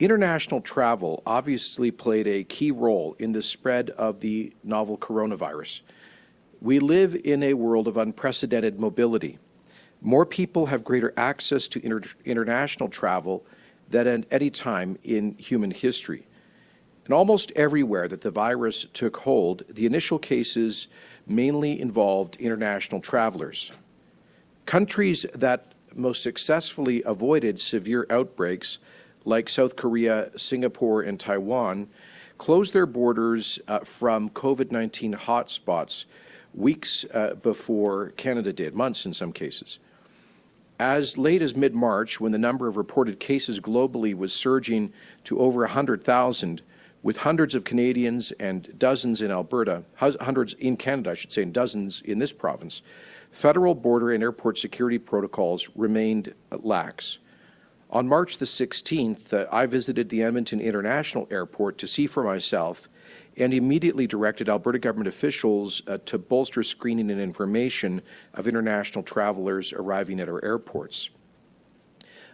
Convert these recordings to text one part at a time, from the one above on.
International travel obviously played a key role in the spread of the novel coronavirus. We live in a world of unprecedented mobility. More people have greater access to international travel than at any time in human history. And almost everywhere that the virus took hold, the initial cases mainly involved international travelers. Countries that most successfully avoided severe outbreaks, like South Korea, Singapore, and Taiwan, closed their borders from COVID-19 hotspots weeks before Canada did, months in some cases. As late as mid-March, when the number of reported cases globally was surging to over 100,000, with hundreds of Canadians and dozens in Alberta, hundreds in Canada, I should say, and dozens in this province, federal border and airport security protocols remained lax. On March the 16th, I visited the Edmonton International Airport to see for myself and immediately directed Alberta government officials to bolster screening and information of international travelers arriving at our airports.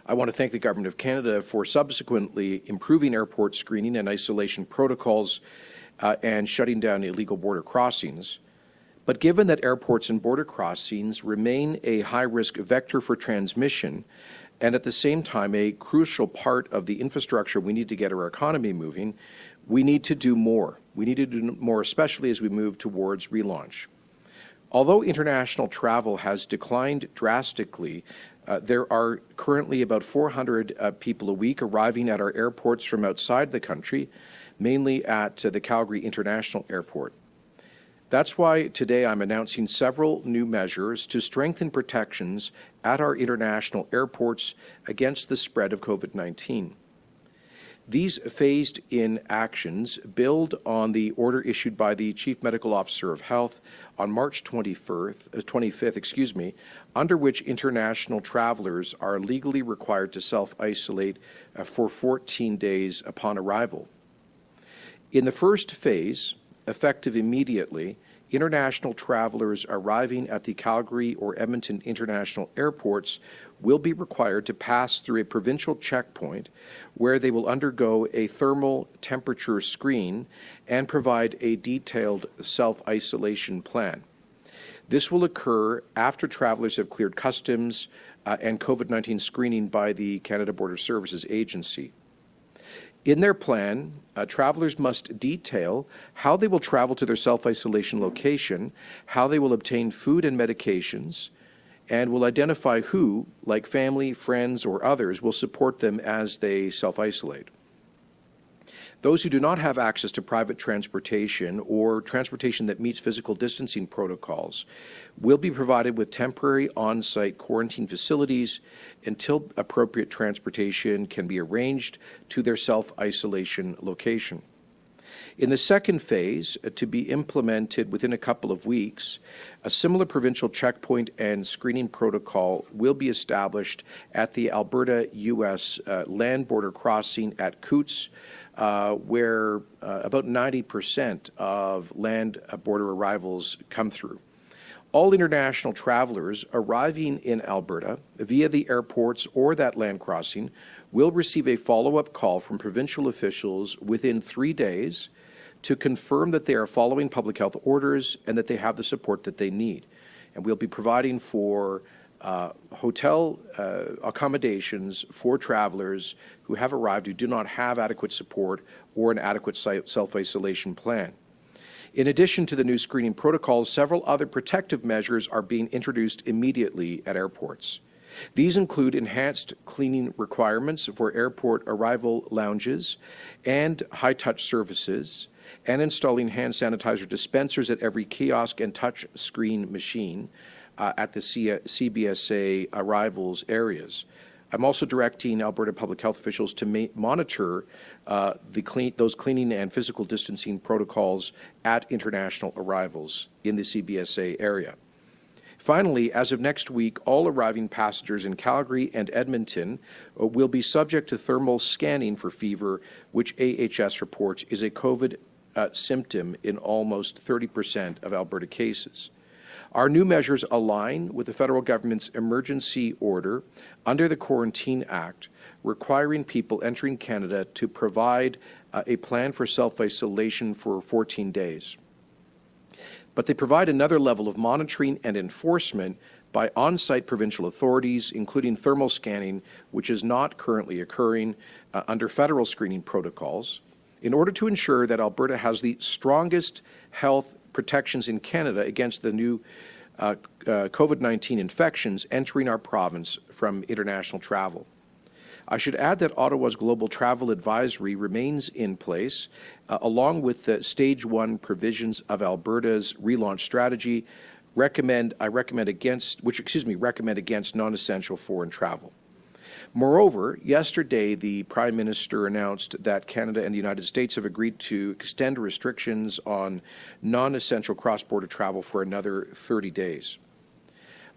I want to thank the Government of Canada for subsequently improving airport screening and isolation protocols and shutting down illegal border crossings. But given that airports and border crossings remain a high-risk vector for transmission, and at the same time a crucial part of the infrastructure we need to get our economy moving, we need to do more. We need to do more, especially as we move towards relaunch. Although international travel has declined drastically, there are currently about 400 people a week arriving at our airports from outside the country, mainly at the Calgary International Airport. That's why today I'm announcing several new measures to strengthen protections at our international airports against the spread of COVID-19. These phased-in actions build on the order issued by the Chief Medical Officer of Health on March 25th, under which international travelers are legally required to self-isolate for 14 days upon arrival. In the first phase, effective immediately, international travelers arriving at the Calgary or Edmonton International Airports will be required to pass through a provincial checkpoint where they will undergo a thermal temperature screen and provide a detailed self-isolation plan. This will occur after travelers have cleared customs and COVID-19 screening by the Canada Border Services Agency. In their plan, travelers must detail how they will travel to their self-isolation location, how they will obtain food and medications, and will identify who, like family, friends, or others, will support them as they self-isolate. Those who do not have access to private transportation or transportation that meets physical distancing protocols will be provided with temporary on-site quarantine facilities until appropriate transportation can be arranged to their self-isolation location. In the second phase, to be implemented within a couple of weeks, a similar provincial checkpoint and screening protocol will be established at the Alberta-U.S. land border crossing at Coots, where about 90% of land border arrivals come through. All international travelers arriving in Alberta via the airports or that land crossing will receive a follow-up call from provincial officials within 3 days to confirm that they are following public health orders and that they have the support that they need. And we'll be providing for hotel accommodations for travelers who have arrived who do not have adequate support or an adequate self-isolation plan. In addition to the new screening protocols, several other protective measures are being introduced immediately at airports. These include enhanced cleaning requirements for airport arrival lounges and high-touch services, and installing hand sanitizer dispensers at every kiosk and touch screen machine at the CBSA arrivals areas. I'm also directing Alberta public health officials to monitor those cleaning and physical distancing protocols at international arrivals in the CBSA area. Finally, as of next week, all arriving passengers in Calgary and Edmonton will be subject to thermal scanning for fever, which AHS reports is a COVID symptom in almost 30% of Alberta cases. Our new measures align with the federal government's emergency order under the Quarantine Act, requiring people entering Canada to provide a plan for self-isolation for 14 days. But they provide another level of monitoring and enforcement by on-site provincial authorities, including thermal scanning, which is not currently occurring under federal screening protocols, in order to ensure that Alberta has the strongest health protections in Canada against the new COVID-19 infections entering our province from international travel. I should add that Ottawa's Global Travel Advisory remains in place, along with the Stage 1 provisions of Alberta's relaunch strategy, recommend against non-essential foreign travel. Moreover, yesterday the Prime Minister announced that Canada and the United States have agreed to extend restrictions on non-essential cross-border travel for another 30 days.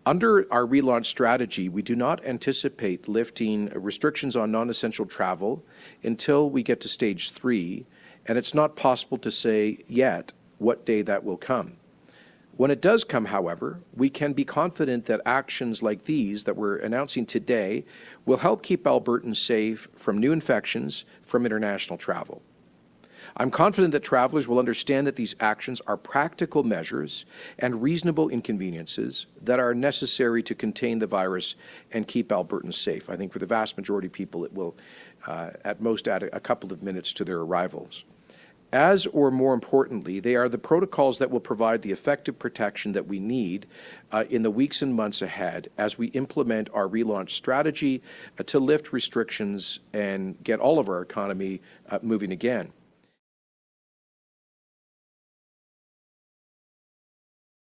Under our relaunch strategy, we do not anticipate lifting restrictions on non-essential travel until we get to Stage 3, and it's not possible to say yet what day that will come. When it does come, however, we can be confident that actions like these that we're announcing today will help keep Albertans safe from new infections from international travel. I'm confident that travelers will understand that these actions are practical measures and reasonable inconveniences that are necessary to contain the virus and keep Albertans safe. I think for the vast majority of people, it will at most add a couple of minutes to their arrivals. As, or more importantly, they are the protocols that will provide the effective protection that we need in the weeks and months ahead as we implement our relaunch strategy to lift restrictions and get all of our economy moving again.